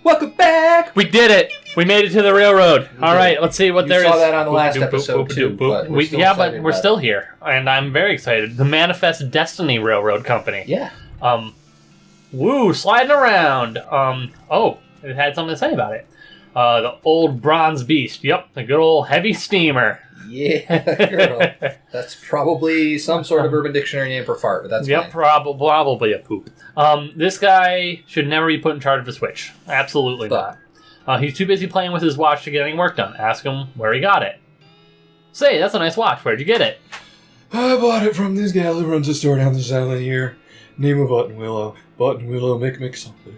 Welcome back! We did it! We made it to the railroad. All right, let's see what there is. You saw that on the last episode, too. But we're still here, and I'm very excited. The Manifest Destiny Railroad Company. Yeah. Woo, sliding around. It had something to say about it. The old bronze beast. Yep, the good old heavy steamer. Yeah, girl. That's probably some sort of Urban Dictionary name for fart, but that's fine. Probably a poop. This guy should never be put in charge of a switch. Absolutely not. He's too busy playing with his watch to get any work done. Ask him where he got it. Say, that's a nice watch. Where'd you get it? I bought it from this gal who runs a store down the side here. Name of Button Willow. Button Willow, make something.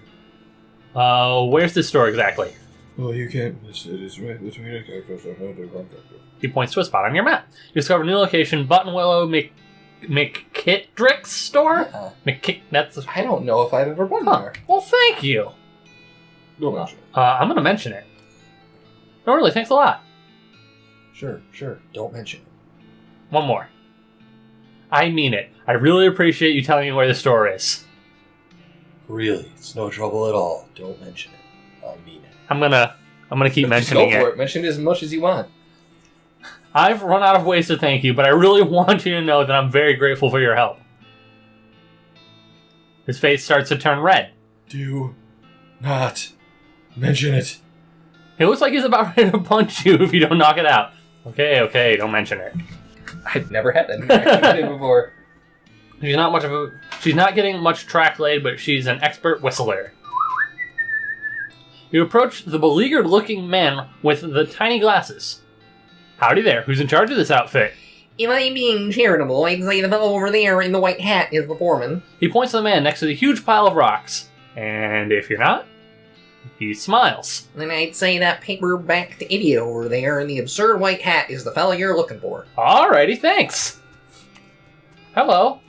Where's this store exactly? Well, you can't miss it. It's right between a cactus and another contractor. He points to a spot on your map. You discover a new location, Button Willow McKittrick's store? That's... I don't know if I've ever been there. Well, thank you. Don't mention it. I'm going to mention it. No, really, thanks a lot. Sure. Don't mention it. One more. I mean it. I really appreciate you telling me where the store is. Really, it's no trouble at all. Don't mention it. I mean it. I'm gonna keep mentioning just go for it. Mention it as much as you want. I've run out of ways to thank you, but I really want you to know that I'm very grateful for your help. His face starts to turn red. Do not mention it. He looks like he's about ready to punch you if you don't knock it out. Okay, don't mention it. I've never had that interaction before. She's not getting much track laid, but she's an expert whistler. You approach the beleaguered-looking man with the tiny glasses. Howdy there, who's in charge of this outfit? If I'm being charitable, I'd say the fellow over there in the white hat is the foreman. He points to the man next to the huge pile of rocks. And if you're not, he smiles. Then I'd say that paper-backed idiot over there in the absurd white hat is the fellow you're looking for. Alrighty, thanks. Hello.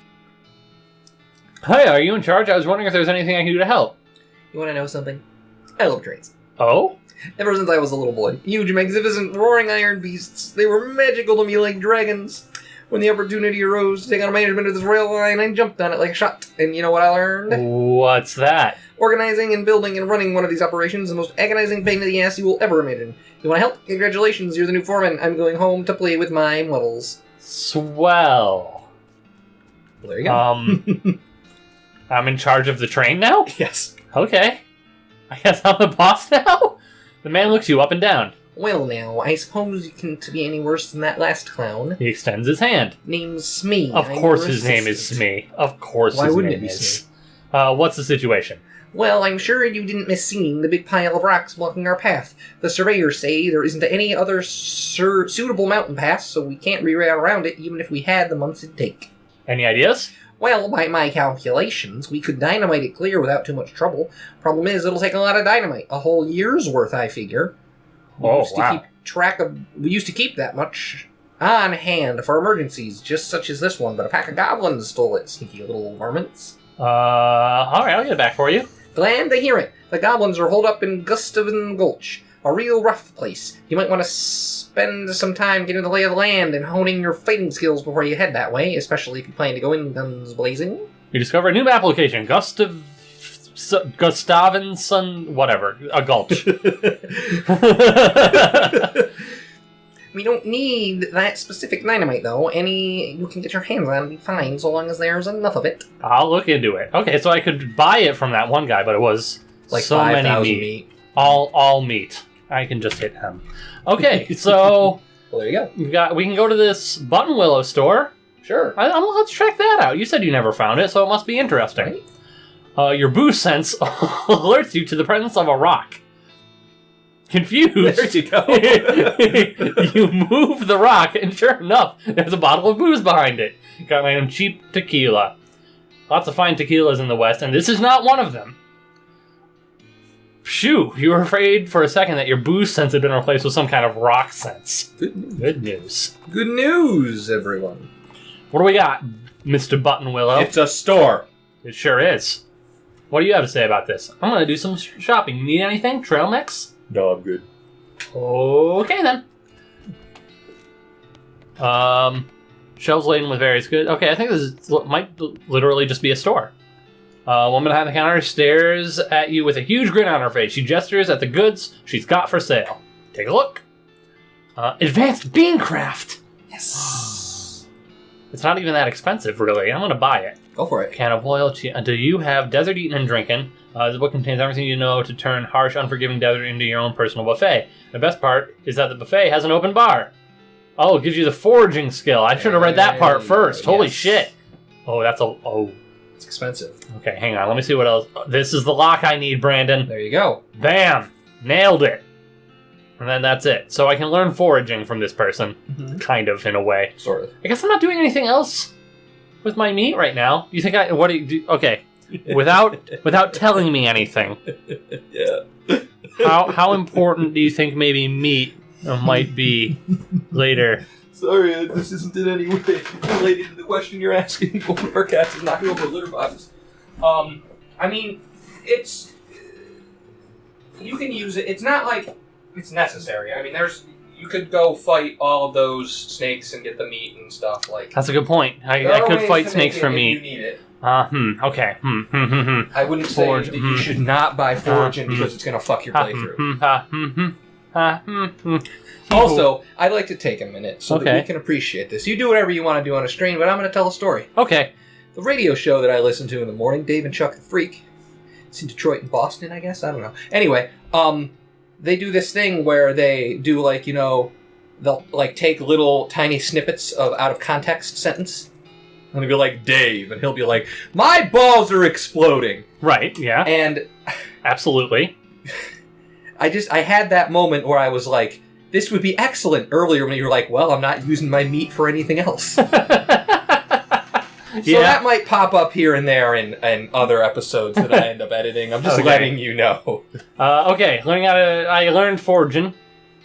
Hi, are you in charge? I was wondering if there was anything I can do to help. You want to know something? I love trains. Oh? Ever since I was a little boy. Huge, magnificent, roaring iron beasts. They were magical to me like dragons. When the opportunity arose to take on management of this rail line, I jumped on it like a shot. And you know what I learned? What's that? Organizing and building and running one of these operations is the most agonizing pain in the ass you will ever imagine. You want to help? Congratulations, you're the new foreman. I'm going home to play with my models. Swell. Well, there you go. I'm in charge of the train now? Yes. Okay. I guess I'm the boss now? The man looks you up and down. Well now, I suppose you can't be any worse than that last clown. He extends his hand. Name's Smee. Of course his name is Smee. Of course his name is. What's the situation? Well, I'm sure you didn't miss seeing the big pile of rocks blocking our path. The surveyors say there isn't any other suitable mountain pass, so we can't reroute around it even if we had the months it'd take. Any ideas? Well, by my calculations, we could dynamite it clear without too much trouble. Problem is, it'll take a lot of dynamite. A whole year's worth, I figure. We used to keep that much on hand for emergencies, just such as this one, but a pack of goblins stole it, sneaky little varmints. Alright, I'll get it back for you. Glad to hear it. The goblins are holed up in Gustavin Gulch, a real rough place. You might want to spend some time getting the lay of the land and honing your fighting skills before you head that way, especially if you plan to go in guns blazing. You discover a new map location, Gustavinson, whatever, a gulch. We don't need that specific dynamite, though. Any you can get your hands on will be fine, so long as there's enough of it. I'll look into it. Okay, so I could buy it from that one guy, but it was like so many meat. All meat. I can just hit him. Okay, so well, there you go. We can go to this Button Willow store. Sure. Let's check that out. You said you never found it, so it must be interesting. Right. Your boost sense alerts you to the presence of a rock. Confused. There you go. You move the rock, and sure enough, there's a bottle of booze behind it. Got my own cheap tequila. Lots of fine tequilas in the West, and this is not one of them. Phew, you were afraid for a second that your booze sense had been replaced with some kind of rock sense. Good news. Good news, everyone. What do we got, Mr. Button Willow? It's a store. It sure is. What do you have to say about this? I'm going to do some shopping. Need anything? Trail mix? No, I'm good. Okay, then. Shelves laden with various goods. Okay, I think this might literally just be a store. A woman behind the counter stares at you with a huge grin on her face. She gestures at the goods she's got for sale. Take a look. Advanced Beancraft. Yes. It's not even that expensive, really. I'm going to buy it. Go for it. Can of loyalty. Do you have desert eating and drinking? This book contains everything you know to turn harsh, unforgiving desert into your own personal buffet. The best part is that the buffet has an open bar. Oh, it gives you the foraging skill. I should have read that part first. Holy shit. Oh, that's a... Oh. It's expensive. Okay, hang on. Let me see what else. This is the lock I need, Brandon. There you go. Bam! Nailed it. And then that's it. So I can learn foraging from this person. Mm-hmm. Kind of, in a way. Sort of. I guess I'm not doing anything else with my meat right now. You think what do you do? Okay. Without telling me anything. Yeah. How important do you think maybe meat might be later? Sorry, this isn't in any way related to the question you're asking. One of our cats is knocking over a litter box. I mean, it's... You can use it. It's not like it's necessary. I mean, you could go fight all of those snakes and get the meat and stuff. Like That's a good point. I there are could ways fight to snakes make for it if meat. You need it. Okay. I wouldn't say Forage, that you should not buy foraging because it's going to fuck your playthrough. Also, I'd like to take a minute so that we can appreciate this. You do whatever you want to do on a stream, but I'm going to tell a story. Okay. The radio show that I listen to in the morning, Dave and Chuck the Freak. It's in Detroit and Boston, I guess. I don't know. Anyway, they do this thing where they do, like, you know, they'll, like, take little tiny snippets of out-of-context sentence. And they'll be like, Dave. And he'll be like, my balls are exploding. Right, yeah. And... Absolutely. I had that moment where I was like, this would be excellent earlier when you were like, well, I'm not using my meat for anything else. So that might pop up here and there in other episodes that I end up editing. I'm just letting you know. Okay, I learned foraging.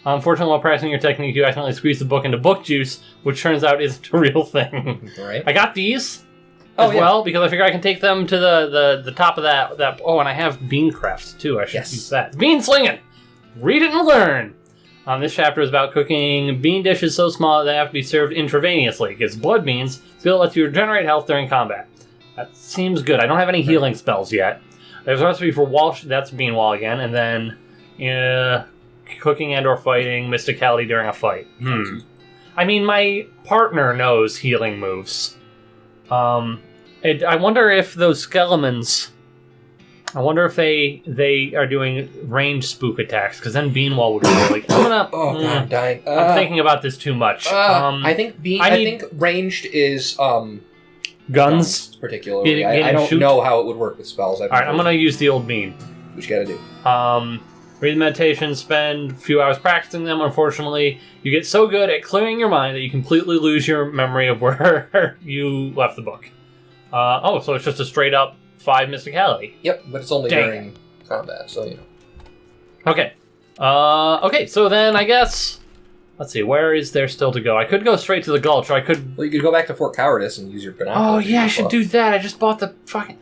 Unfortunately, while practicing your technique, you accidentally squeeze the book into book juice, which turns out isn't a real thing. Right. I got these as well, because I figure I can take them to the top of that. Oh, and I have Beancraft, too. I should use that. Bean slinging! Read it and learn! This chapter is about cooking bean dishes so small that they have to be served intravenously. It gives blood beans, so it lets you regenerate health during combat. That seems good. I don't have any healing spells yet. There's a recipe for Walsh, that's bean wall again, and then cooking and or fighting, mysticality during a fight. I mean, my partner knows healing moves. I wonder if those skeletons... I wonder if they are doing range spook attacks, because then Beanwall would be really... God, I'm dying. I'm thinking about this too much. I think I think ranged is guns particularly. I don't know how it would work with spells. Alright, I'm going to use the old bean. What you got to do? Read the meditation, spend a few hours practicing them. Unfortunately, you get so good at clearing your mind that you completely lose your memory of where you left the book. So it's just a straight up 5 mysticality. Yep, but it's only during combat, so you know. Okay. Okay, so then I guess... Let's see, where is there still to go? I could go straight to the Gulch, or I could... Well, you could go back to Fort Cowardice and use your binoculars. Oh, yeah, I should do that. I just bought the fucking...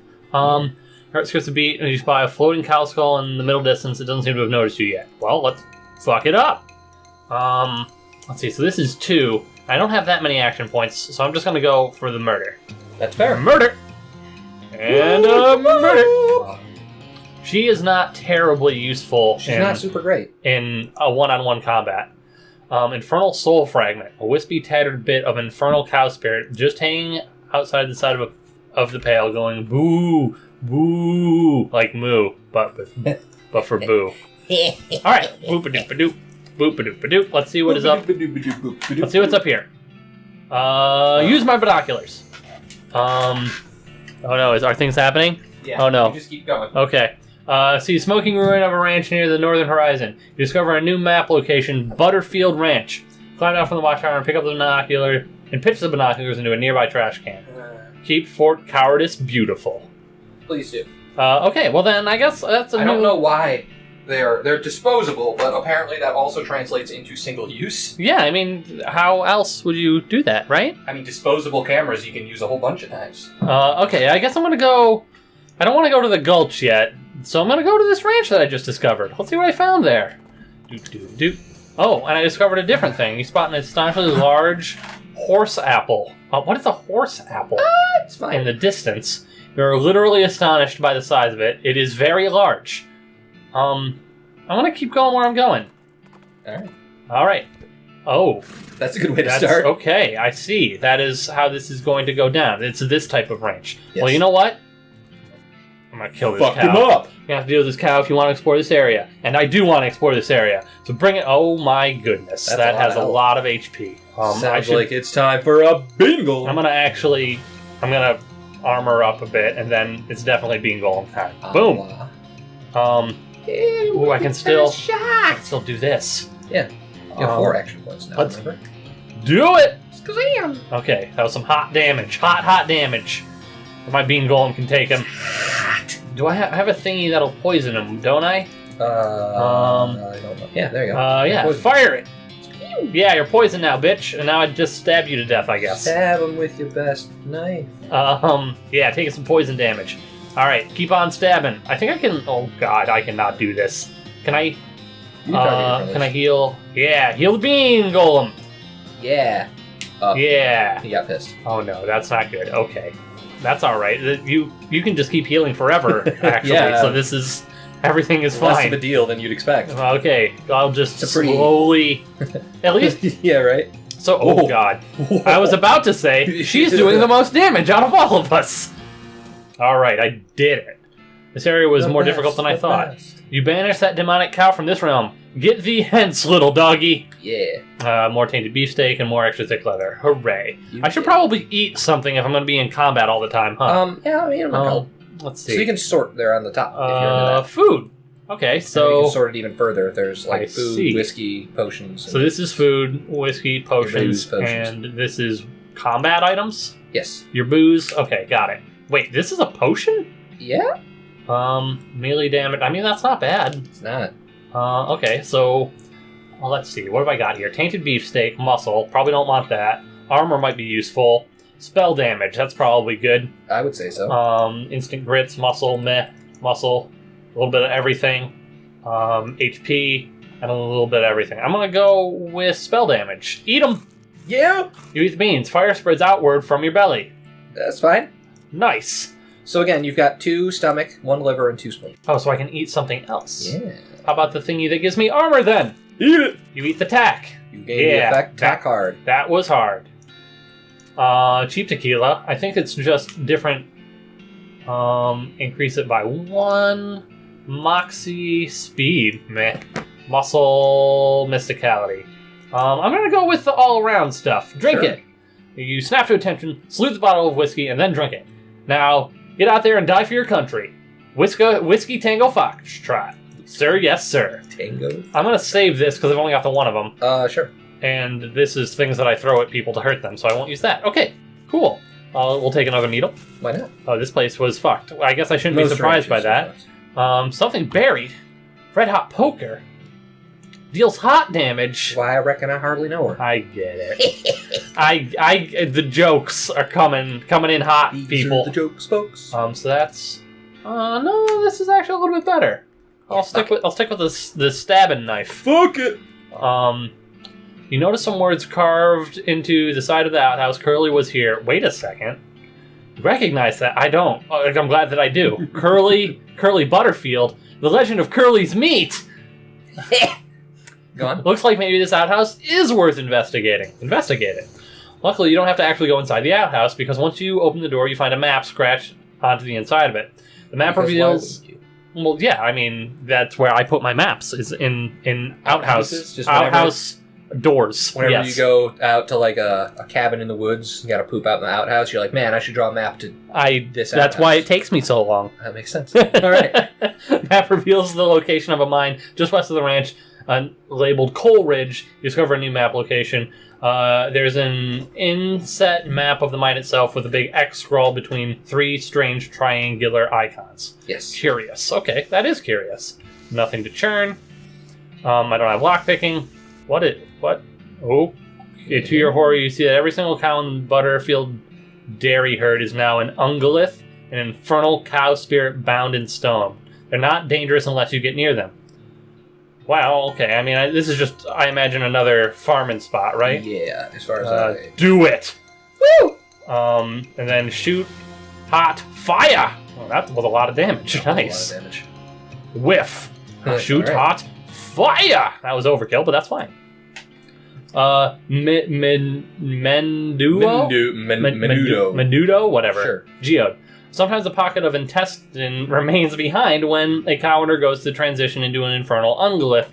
Hurts goes to beat, and you spy a floating cow skull in the middle distance. It doesn't seem to have noticed you yet. Well, let's fuck it up. Let's see, so this is 2. I don't have that many action points, so I'm just going to go for the murder. That's fair. Murder! And murder! She is not terribly useful. She's not super great. In a one-on-one combat. Infernal Soul Fragment. A wispy, tattered bit of infernal cow spirit just hanging outside the side of the pail going boo, boo, like moo, but for boo. Alright, boop-a-doop-a-doop, boop-a-doop-a-doop. Let's see what is up. Let's see what's up here. Use my binoculars. Oh no, are things happening? Yeah, oh no. You just keep going. Okay. See smoking ruin of a ranch near the northern horizon. You discover a new map location, Butterfield Ranch. Climb down from the watchtower and pick up the binocular and pitch the binoculars into a nearby trash can. Keep Fort Cowardice beautiful. Please do. Okay, well then I guess that's a I don't know why they're disposable, but apparently that also translates into single use. Yeah, I mean, how else would you do that, right? I mean, disposable cameras you can use a whole bunch of times. Okay, I guess I'm gonna go... I don't want to go to the Gulch yet, so I'm gonna go to this ranch that I just discovered. Let's see what I found there. Doop. Oh, and I discovered a different thing. You spot an astonishingly large horse apple. What is a horse apple? It's fine. In the distance. You're literally astonished by the size of it. It is very large. I'm gonna keep going where I'm going. All right. Oh, That's a good way to start. Okay, I see. That is how this is going to go down. It's this type of range. Yes. Well, you know what? I'm gonna kill this Fuck cow. him up. You have to deal with this cow if you want to explore this area. And I do want to explore this area. So bring it. Oh my goodness. That's that a lot has of a health. lot of HP. Sounds like it's time for a bingo. I'm gonna armor up a bit, and then it's definitely being golem time. Boom. Ooh, I can still do this. Yeah. You have 4 action points now, let's- remember? Do it! Skazam! Okay, that was some hot damage. Hot damage. My bean golem can take him. Do I have a thingy that'll poison him, don't I? I don't know. Yeah, there you go. Yeah, Poison. fire it! Yeah, you're poisoned now, bitch. And now I just stab you to death, I guess. Stab him with your best knife. Yeah, taking some poison damage. Alright, keep on stabbing. I think I can... Oh, God, I cannot do this. Can I... You can target your can I heal? Yeah, heal the bean golem! Yeah. Yeah. He got pissed. Oh, no, that's not good. Okay. That's alright. You can just keep healing forever, actually. Yeah. So this is... Everything is Less fine. of a deal than you'd expect. Okay, I'll just It's a pretty- slowly... At least... Yeah, right? So, oh Whoa. God. I was about to say, she's doing the most damage out of all of us. Alright, I did it. This area was The more best, difficult than I the thought. best. You banish that demonic cow from this realm. Get thee hence, little doggy. Yeah. More tainted beefsteak and more extra thick leather. Hooray. You I should did. probably eat something if I'm going to be in combat all the time, huh? Yeah, I mean, it might help. Let's So see. you can sort there on the top if you're into that. Food. Okay, And you so... can sort it even further. There's like I food, see. whiskey, potions. So this is food, whiskey, potions, booze, potions. and this is combat items? Yes. Your booze? Okay, got it. Wait, this is a potion? Yeah? Melee damage. I mean, that's not bad. It's not. Okay, so... Well, let's see. What have I got here? Tainted beefsteak, muscle. Probably don't want that. Armor might be useful. Spell damage. That's probably good. I would say so. Instant grits, muscle, meh, muscle. A little bit of everything. HP, and a little bit of everything. I'm gonna go with spell damage. Eat them! Yeah? You eat the beans. Fire spreads outward from your belly. That's fine. Nice. So again, you've got 2 stomach, 1 liver, and 2 spleen. Oh, so I can eat something else. Yeah. How about the thingy that gives me armor then? Eat it. You eat the tack. You gain the effect, tack hard. That was hard. Cheap tequila. I think it's just different. Increase it by 1. Moxie speed. Meh. Muscle mysticality. I'm gonna go with the all-around stuff. Drink Sure. it. You snap to attention, salute the bottle of whiskey, and then drink it. Now, get out there and die for your country. Whiskey Tango Foxtrot. Sir, yes, sir. Tango. I'm gonna save this because I've only got the one of them. Sure. And this is things that I throw at people to hurt them, so I won't use that. Okay, cool. We'll take another needle. Why not? Oh, this place was fucked. I guess I shouldn't be surprised by that. Something buried. Red hot poker. Deals hot damage. Why, I reckon I hardly know her. I get it. The jokes are coming in hot, These people. are the jokes, folks. So that's. No, this is actually a little bit better. I'll stick with the stabbing knife. Fuck it. You notice some words carved into the side of the outhouse. Curly was here. Wait a second. Recognize that? I don't. I'm glad that I do. Curly Butterfield. The legend of Curly's meat. Go on. Looks like maybe this outhouse is worth investigating. Investigate it. Luckily, you don't have to actually go inside the outhouse because once you open the door, you find a map scratched onto the inside of it. The map Because reveals. why wouldn't Well, yeah, I mean that's where I put my maps is in Outhouses? Just whenever- outhouse doors. Whenever yes. you go out to like a cabin in the woods, you got to poop out in the outhouse. You're like, man, I should draw a map to this. That's outhouse. why it takes me so long. That makes sense. All right. Map reveals the location of a mine just west of the ranch, labeled Coal Ridge. You discover a new map location. There's an inset map of the mine itself with a big X scroll between 3 strange triangular icons. Yes. Curious. Okay, that is curious. Nothing to churn. I don't have lockpicking. What? Oh. To your horror, you see that every single cow in the Butterfield dairy herd is now an ungolith, an infernal cow spirit bound in stone. They're not dangerous unless you get near them. Wow, okay. I mean, this is just, I imagine, another farming spot, right? Yeah, as far as I... Do it! Woo! And then shoot hot fire. Well, that was a lot of damage. Nice. A lot of damage. Whiff. Shoot Alright. hot fire. That was overkill, but that's fine. Menudo? Menudo, whatever. Sure. Geode. Sometimes a pocket of intestine remains behind when a cow undergoes the transition into an infernal unglyph.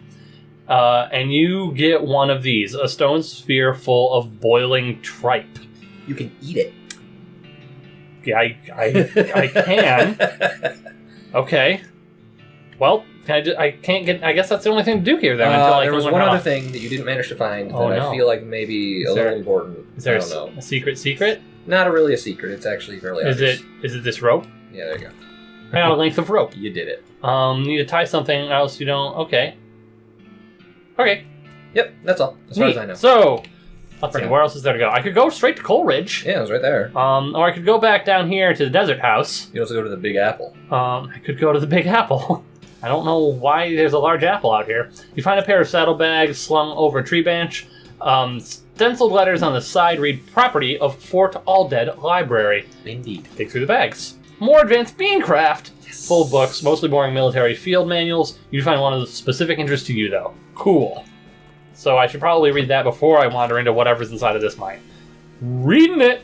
And you get one of these, a stone sphere full of boiling tripe. You can eat it. Yeah, I can. Okay. Well, I can't get. I guess that's the only thing to do here then. Until I there can was learn one how other to- thing that you didn't manage to find Oh, that no. I feel like maybe a little important. Is there I don't know. a secret? Not really a secret. It's actually fairly obvious. Is it this rope? Yeah, there you go. I got a length of rope. You did it. Need to tie something else you don't. Okay. Yep, that's all. As far as I know. So, let's For see, now. where else is there to go? I could go straight to Coleridge. Yeah, it was right there. Or I could go back down here to the desert house. You also go to the Big Apple. I could go to the Big Apple. I don't know why there's a large apple out here. You find a pair of saddlebags slung over a tree branch. Stenciled letters on the side read property of Fort Alldead Library. Indeed. Dig through the bags. More advanced beancraft. Yes. Full books, mostly boring military field manuals. You find one of specific interest to you, though. Cool. So I should probably read that before I wander into whatever's inside of this mine. Reading it.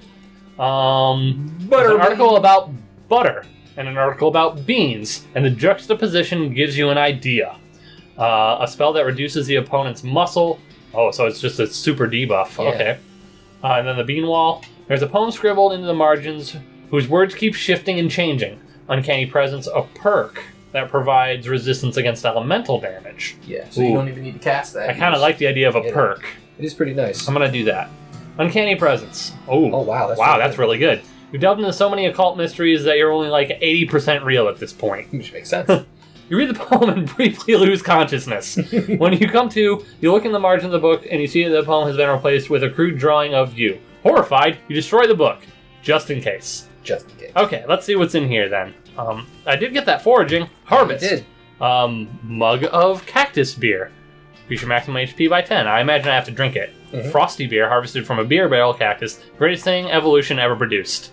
There's an article about butter and an article about beans, and the juxtaposition gives you an idea. A spell that reduces the opponent's muscle. Oh, so it's just a super debuff. Yeah. Okay. And then the bean wall. There's a poem scribbled into the margins whose words keep shifting and changing. Uncanny Presence, a perk that provides resistance against elemental damage. Yeah, so Ooh. you don't even need to cast that. I kind of like the idea of a Yeah. perk. It is pretty nice. I'm going to do that. Uncanny Presence. Oh, wow. That's really good. You've delved into so many occult mysteries that you're only like 80% real at this point. Which makes sense. You read the poem and briefly lose consciousness. When you come to, you look in the margin of the book and you see that the poem has been replaced with a crude drawing of you. Horrified, you destroy the book, just in case. Just in case. Okay, let's see what's in here then. I did get that foraging. Harvest. You did. Mug of cactus beer. Increase your maximum HP by 10. I imagine I have to drink it. Mhm. Frosty beer harvested from a beer barrel cactus. Greatest thing evolution ever produced.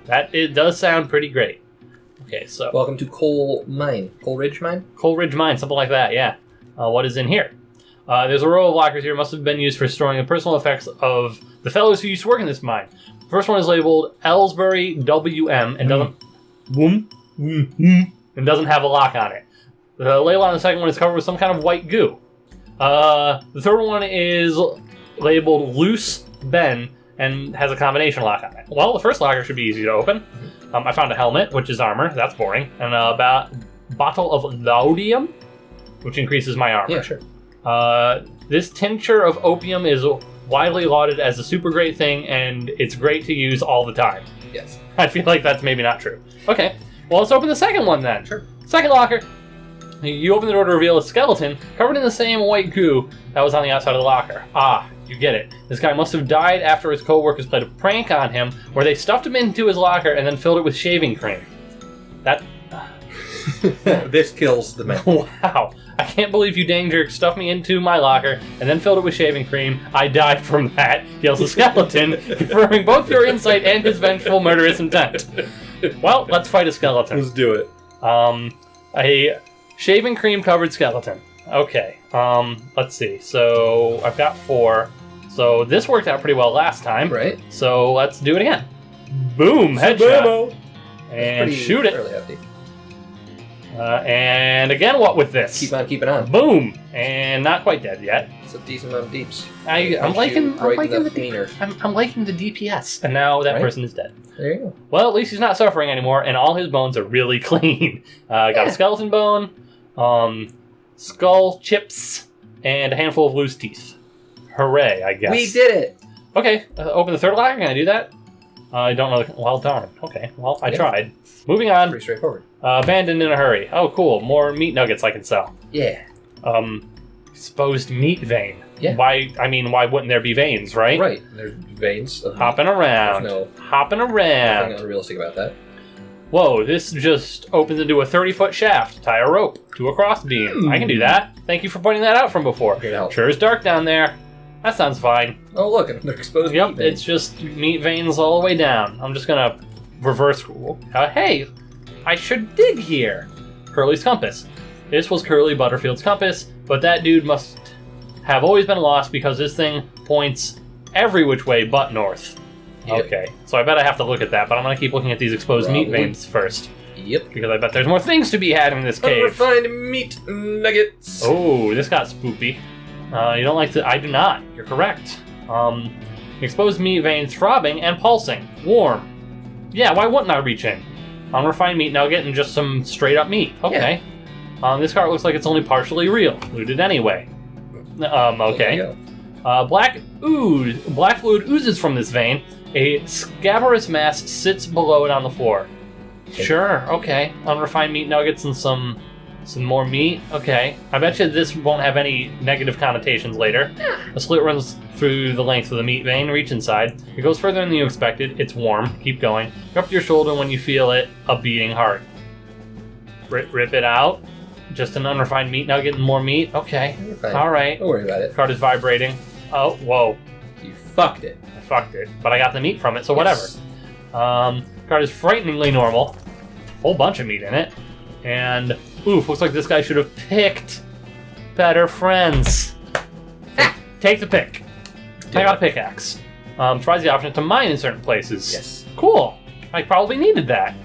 It does sound pretty great. Okay, so Welcome to Coleridge Mine? Coleridge Mine, something like that, yeah. What is in here? There's a row of lockers here. Must have been used for storing the personal effects of the fellows who used to work in this mine. The first one is labeled Ellsbury WM and doesn't and doesn't have a lock on it. The label on the second one is covered with some kind of white goo. The third one is labeled Loose Ben and has a combination lock on it. Well, the first locker should be easy to open. I found a helmet, which is armor. That's boring. And a bottle of laudium, which increases my armor. Yeah, sure. This tincture of opium is widely lauded as a super great thing, and it's great to use all the time. Yes. I feel like that's maybe not true. Okay, well, let's open the second one then. Sure. Second locker. You open the door to reveal a skeleton covered in the same white goo that was on the outside of the locker. Ah, you get it. This guy must have died after his co-workers played a prank on him where they stuffed him into his locker and then filled it with shaving cream. That... This kills the man. Wow. I can't believe you dang jerk stuffed me into my locker and then filled it with shaving cream. I died from that, yells the skeleton, confirming both your insight and his vengeful murderous intent. Well, let's fight a skeleton. Let's do it. A shaving cream covered skeleton. Okay. Let's see. So I've got 4. So this worked out pretty well last time. Right. So let's do it again. Boom! Headshot. And Pretty shoot it. fairly hefty. And again, what with this? Keep on keeping on. Boom! And not quite dead yet. It's a decent amount of deeps. I'm liking the I'm liking the DPS. And now that Right. person is dead. There you go. Well, at least he's not suffering anymore, and all his bones are really clean. Got a skeleton bone, skull chips, and a handful of loose teeth. Hooray, I guess. We did it! Okay, open the third locker. Can I do that? I don't know. Well, darn. Okay, well, I Yeah. tried. Moving on. Pretty straightforward. Abandoned in a hurry. Oh, cool. More meat nuggets I can sell. Yeah. Exposed meat vein. Yeah. Why wouldn't there be veins, right? Right. There's veins of Hopping around. There's Hopping nothing around. unrealistic about that. Whoa, this just opens into a 30-foot shaft. Tie a rope to a crossbeam. I can do that. Thank you for pointing that out from before. Here to help. Sure is dark down there. That sounds fine. Oh, look, they're exposed Yep, meat veins. it's just meat veins all the way down. I'm just gonna reverse. Hey, I should dig here. Curly's compass. This was Curly Butterfield's compass, but that dude must have always been lost because this thing points every which way but north. Yep. Okay, so I bet I have to look at that, but I'm going to keep looking at these exposed meat veins first. Yep. Because I bet there's more things to be had in this cave. Unrefined meat nuggets. Oh, this got spoopy. You don't like to... I do not. You're correct. Exposed meat veins throbbing and pulsing. Warm. Yeah, why wouldn't I reach in? Unrefined meat nugget and just some straight up meat. Okay. This cart looks like it's only partially real. Looted anyway. Okay. Black fluid oozes from this vein. A scabrous mass sits below it on the floor. Okay. Sure, okay. Unrefined meat nuggets and some more meat. Okay. I bet you this won't have any negative connotations later. A slit runs through the length of the meat vein. Reach inside. It goes further than you expected. It's warm. Keep going. Go up to your shoulder when you feel it. A beating heart. Rip it out. Just an unrefined meat nugget and more meat? Okay. Alright. Don't worry about it. Card is vibrating. Oh, whoa. You fucked it. I fucked it. But I got the meat from it, so whatever. Card is frighteningly normal. Whole bunch of meat in it. And, oof, looks like this guy should have picked better friends. Take the pick. I got a pickaxe. Tries the option to mine in certain places. Yes. Cool. I probably needed that.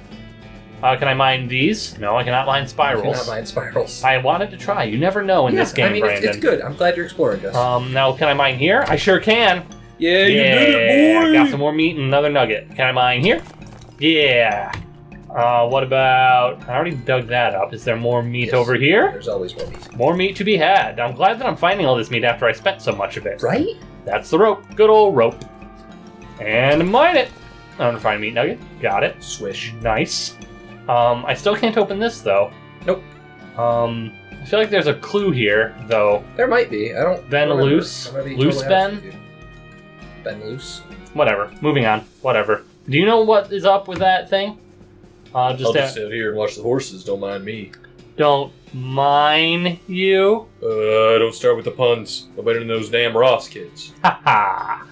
Can I mine these? No, I cannot mine spirals. You cannot mine spirals. I wanted to try. You never know in this game, I mean, Brandon. it's good. I'm glad you're exploring, Gus. Now, can I mine here? I sure can. Yeah, you did it, boy! Got some more meat and another nugget. Can I mine here? Yeah. What about... I already dug that up. Is there more meat over here? There's always more meat. More meat to be had. I'm glad that I'm finding all this meat after I spent so much of it. Right? That's the rope. Good old rope. And mine it. Unrefined meat nugget. Got it. Swish. Nice. I still can't open this, though. Nope. I feel like there's a clue here, though. There might be. I don't Ben remember. loose? I might be Loose totally honest Ben? with you. Ben loose. Whatever. Moving on. Whatever. Do you know what is up with that thing? I'll just sit here and watch the horses. Don't mind me. Don't mind you. Don't start with the puns. No better than those damn Ross kids. Haha.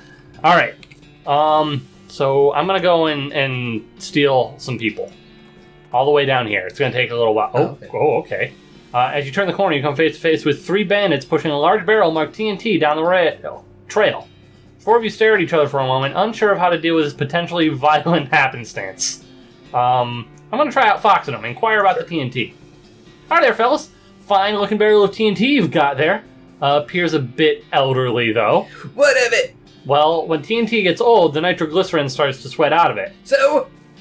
All right. So I'm gonna go and steal some people. All the way down here. It's gonna take a little while. Okay. As you turn the corner, you come face to face with 3 bandits pushing a large barrel marked TNT down the trail. 4 of you stare at each other for a moment, unsure of how to deal with this potentially violent happenstance. I'm gonna try out foxing them, inquire about the TNT. Hi there, fellas. Fine looking barrel of TNT you've got there. Appears a bit elderly, though. What of it? Well, when TNT gets old, the nitroglycerin starts to sweat out of it.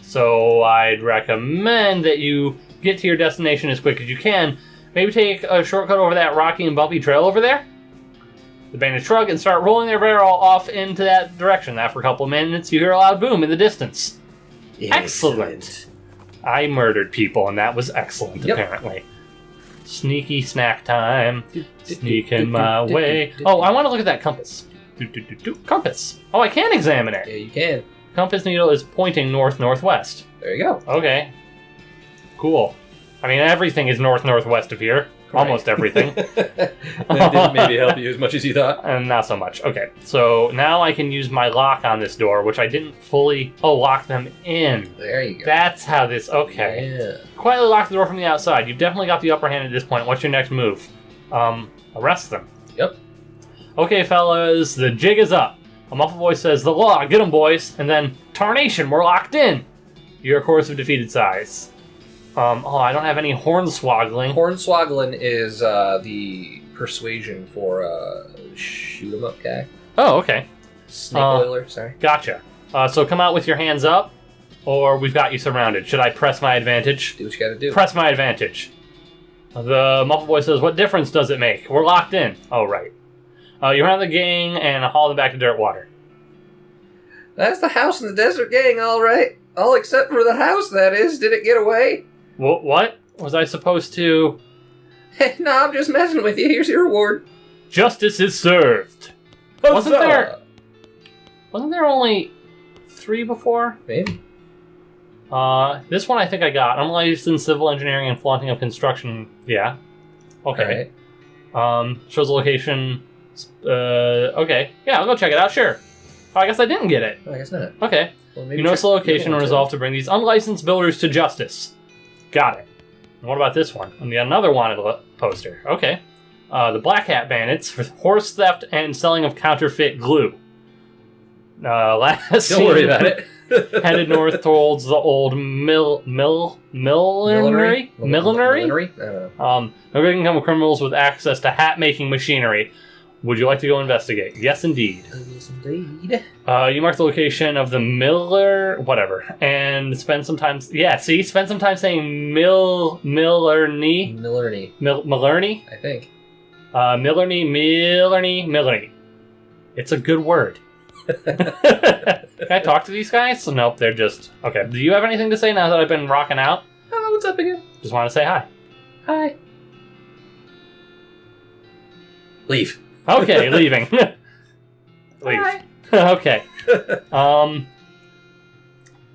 So I'd recommend that you get to your destination as quick as you can. Maybe take a shortcut over that rocky and bumpy trail over there. The bandits shrug and start rolling their barrel off into that direction. After a couple of minutes, you hear a loud boom in the distance. Excellent. I murdered people, and that was excellent, apparently. Sneaky snack time. Sneaking my way. Oh, I want to look at that compass. Compass. Oh, I can examine it. Yeah, you can. Compass needle is pointing north-northwest. There you go. Okay. Cool. I mean, everything is north-northwest of here. Correct. Almost everything. That didn't maybe help you as much as you thought. And not so much. Okay, so now I can use my lock on this door, which I didn't fully... Oh, lock them in. There you go. That's how this... Okay. Yeah. Quietly lock the door from the outside. You've definitely got the upper hand at this point. What's your next move? Arrest them. Yep. Okay, fellas, the jig is up. A muffled voice says, "The law, get 'em, boys!" And then, "Tarnation, we're locked in!" You're a chorus of defeated size. I don't have any hornswoggling. Hornswoggling is the persuasion for shoot 'em up guy. Oh, okay. Snake oiler, sorry. Gotcha. So come out with your hands up, or we've got you surrounded. Should I press my advantage? Do what you gotta do. Press my advantage. The muffled voice says, "What difference does it make? We're locked in." Oh, right. You run the gang and haul them back to Dirtwater. That's the house in the desert gang, all right. All except for the house, that is. Did it get away? What? Was I supposed to... No, I'm just messing with you. Here's your reward. Justice is served. Wasn't there only 3 before? Maybe. This one I think I got. Unlicensed in civil engineering and flaunting of construction. Yeah. Okay. All right. Shows the location. Okay. Yeah, I'll go check it out. Sure. Oh, I guess I didn't get it. I guess not. Okay. Well, maybe You notice the location and one, resolve to bring these unlicensed builders to justice. Got it. And what about this one? And another wanted poster. Okay. The Black Hat Bandits for horse theft and selling of counterfeit glue. Last Don't worry about it. headed north towards the old millinery? Millinery? I don't know. No good income criminals with access to hat-making machinery. Would you like to go investigate? Yes, indeed. Yes, indeed. You mark the location of the whatever, and spend some time... Yeah, see? Spend some time saying Millerny. Millerny, I think. Millerny. It's a good word. Can I talk to these guys? Nope, they're just... Okay, do you have anything to say now that I've been rocking out? Oh, what's up again? Just want to say hi. Hi. Leave. Okay, leaving. Leave. Hi. Okay. Alright.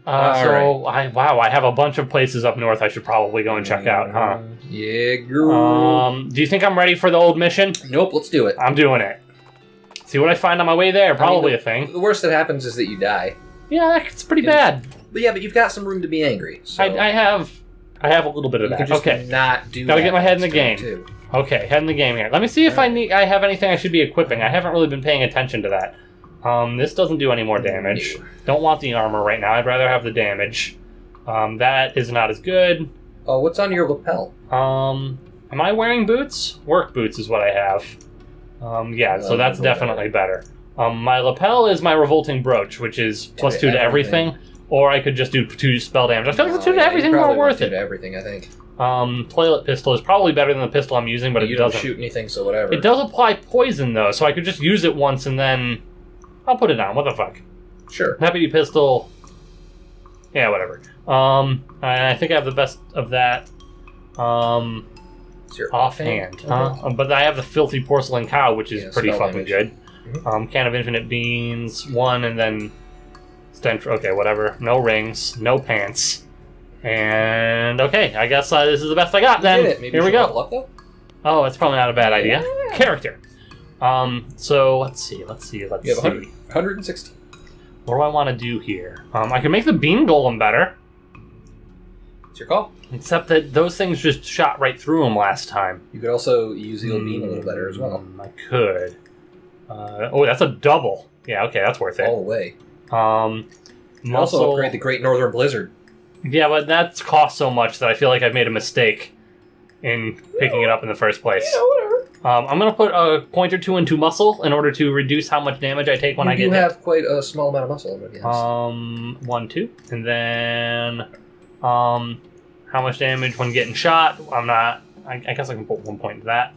I have a bunch of places up north I should probably go and check out, huh? Yeah, girl. Do you think I'm ready for the old mission? Nope, let's do it. I'm doing it. See what I find on my way there. Probably a thing. The worst that happens is that you die. Yeah, it's pretty bad. But yeah, but you've got some room to be angry. So I have a little bit of you that. can just Okay. not do Gotta that get my head in the next game. turn, too. Okay, head in the game here. Let me see if I have anything I should be equipping. I haven't really been paying attention to that. This doesn't do any more damage. No. Don't want the armor right now. I'd rather have the damage. That is not as good. Oh, what's on your lapel? Am I wearing boots? Work boots is what I have. Yeah, so that's definitely better. My lapel is my revolting brooch, which is +2 to everything. Or I could just do 2 spell damage. I feel like the 2 to everything more worth it. 2 to everything, I think. Toilet pistol is probably better than the pistol I'm using, but You it don't doesn't shoot anything, so whatever. It does apply poison, though, so I could just use it once and then... I'll put it down. What the fuck? Sure. Happy pistol... Yeah, whatever. I think I have the best of that. It's your Offhand. Okay. But I have the filthy porcelain cow, which is pretty spell fucking damage. good. Can of infinite beans, 1, and then... stench. Okay, whatever. No rings, no pants. And okay, I guess this is the best I got then. You did it. Maybe Here we you should go. level up, though? Oh, it's probably not a bad idea. Yeah. Character. So let's see. You have 160. What do I want to do here? I can make the bean golem better. It's your call. Except that those things just shot right through them last time. You could also use the beam a little better as well. I could. Oh, that's a double. Yeah, okay, that's worth it. All the way. Muscle. Also upgrade the Great Northern Blizzard. Yeah, but that's cost so much that I feel like I've made a mistake in picking it up in the first place. Yeah, whatever. I'm going to put a point or 2 into muscle in order to reduce how much damage I take when I get You hit. have quite a small amount of muscle. Yes. 1, 2. And then, how much damage when getting shot? I guess I can put 1 point into that.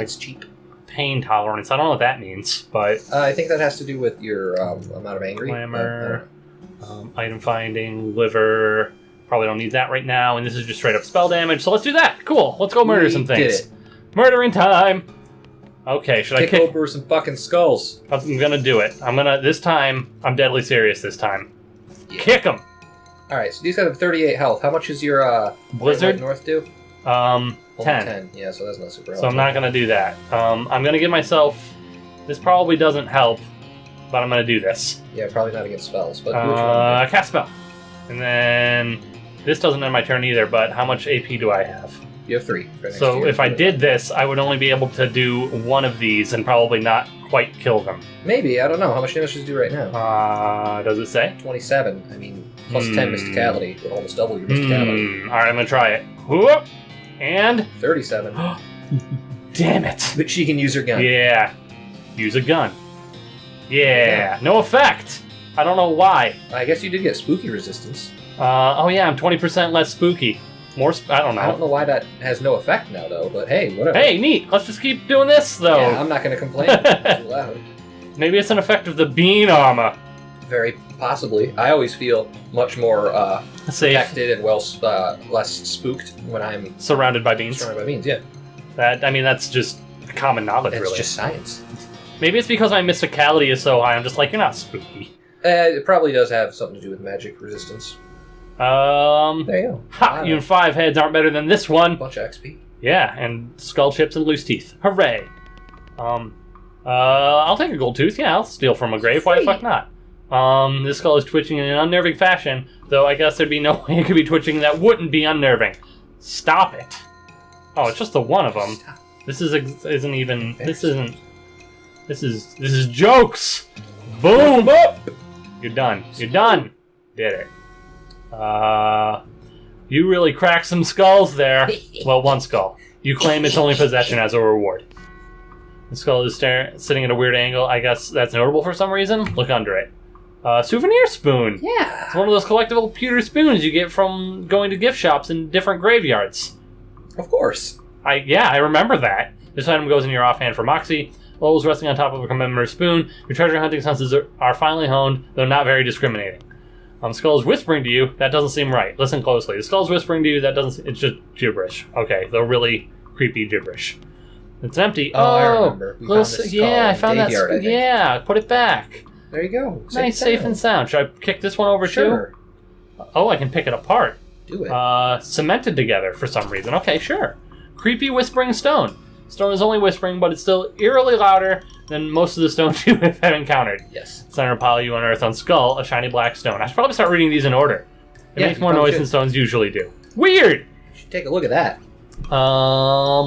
It's cheap. Pain tolerance. I don't know what that means, but... I think that has to do with your amount of angry. Glamour, item finding, liver. Probably don't need that right now, and this is just straight up spell damage, so let's do that. Cool. Let's go murder some things. Did it. Murdering time. Okay, should I kick over some fucking skulls? I'm gonna do it. This time, I'm deadly serious this time. Yeah. Kick them. Alright, so these guys have 38 health. How much is your Blizzard? North do? 10. 10. Yeah, so that's not super helpful. So I'm not gonna do that. I'm gonna give myself... This probably doesn't help, but I'm gonna do this. Yeah, probably not against spells, but do what you want. Cast spell. And then... This doesn't end my turn either, but how much AP do I have? You have 3. So if I did this, I would only be able to do one of these and probably not quite kill them. Maybe, I don't know. How much damage does it do right now? Does it say? 27. I mean, plus 10 mysticality would almost double your mysticality. Alright, I'm gonna try it. Whoop! And... 37. Damn it! But she can use her gun. Yeah. Use a gun. Yeah. No effect! I don't know why. I guess you did get spooky resistance. Oh yeah, I'm 20% less spooky. I don't know. I don't know why that has no effect now, though, but hey, whatever. Hey, neat! Let's just keep doing this, though. Yeah, I'm not going to complain. It's too loud. Maybe it's an effect of the bean armor. Very possibly. I always feel much more safe, protected and less spooked when I'm surrounded by beans. Surrounded by beans, yeah. That's just common knowledge, it's really. It's just science. Maybe it's because my mysticality is so high, I'm just like, you're not spooky. It probably does have something to do with magic resistance. There you go. Ha! You and 5 heads aren't better than this one. Bunch of XP. Yeah, and skull chips and loose teeth. Hooray! I'll take a gold tooth. Yeah, I'll steal from a grave. Why the fuck not? This skull is twitching in an unnerving fashion, though I guess there'd be no way it could be twitching that wouldn't be unnerving. Stop it. Oh, it's just the one of them. Stop. This isn't even. This is jokes. Boom. You're done. You're done. Did it. You really cracked some skulls there. Well, one skull. You claim its only possession as a reward. The skull is sitting at a weird angle. I guess that's notable for some reason. Look under it. Souvenir spoon. Yeah. It's one of those collectible pewter spoons you get from going to gift shops in different graveyards. Of course. I remember that. This item goes in your offhand for Moxie. While it's resting on top of a commemorative spoon, your treasure hunting senses are finely honed, though not very discriminating. Skull is whispering to you. That doesn't seem right. Listen closely. The skull's whispering to you. That doesn't. It's just gibberish. Okay, the really creepy gibberish. It's empty. Oh, I remember. We found this skull yeah, I in found that. Graveyard, I think. Yeah, put it back. There you go. Nice, safe, and sound. Should I kick this one over Sure. too? Oh, I can pick it apart. Do it. Cemented together for some reason. Okay, sure. Creepy whispering stone. Stone is only whispering, but it's still eerily louder than most of the stones you have encountered. Yes. Center pile you unearth on skull, a shiny black stone. I should probably start reading these in order. It Yeah, makes more you probably noise than should. stones usually do. Weird! You should take a look at that.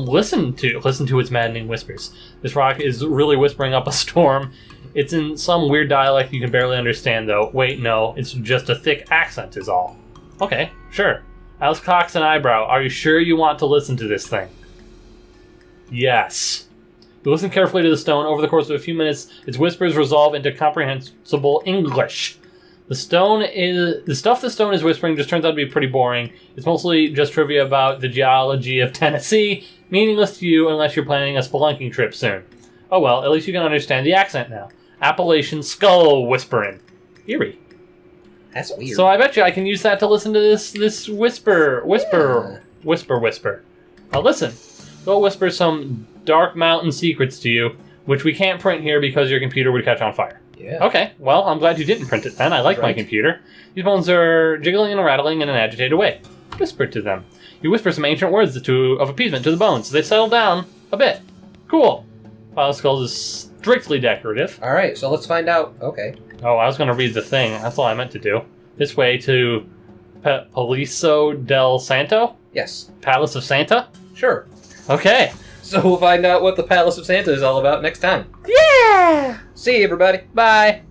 Listen to its maddening whispers. This rock is really whispering up a storm. It's in some weird dialect you can barely understand, though. Wait, no, it's just a thick accent is all. Okay, sure. Alice cocks an eyebrow. Are you sure you want to listen to this thing? Yes. You listen carefully to the stone. Over the course of a few minutes, its whispers resolve into comprehensible English. The stuff the stone is whispering just turns out to be pretty boring. It's mostly just trivia about the geology of Tennessee, meaningless to you unless you're planning a spelunking trip soon. Oh well, at least you can understand the accent now. Appalachian skull whispering. Eerie. That's weird. So I bet you I can use that to listen to this whisper. Now listen. Go whisper some dark mountain secrets to you, which we can't print here because your computer would catch on fire. Yeah. Okay, well, I'm glad you didn't print it then. I like my Right. computer. These bones are jiggling and rattling in an agitated way. Whisper to them. You whisper some ancient words of appeasement to the bones. They settle down a bit. Cool. Pile of skulls is strictly decorative. All right, so let's find out. Okay. Oh, I was going to read the thing. That's all I meant to do. This way to Palazzo del Santo? Yes. Palace of Santa? Sure. Okay. So we'll find out what the Palace of Santa is all about next time. Yeah! See you, everybody. Bye.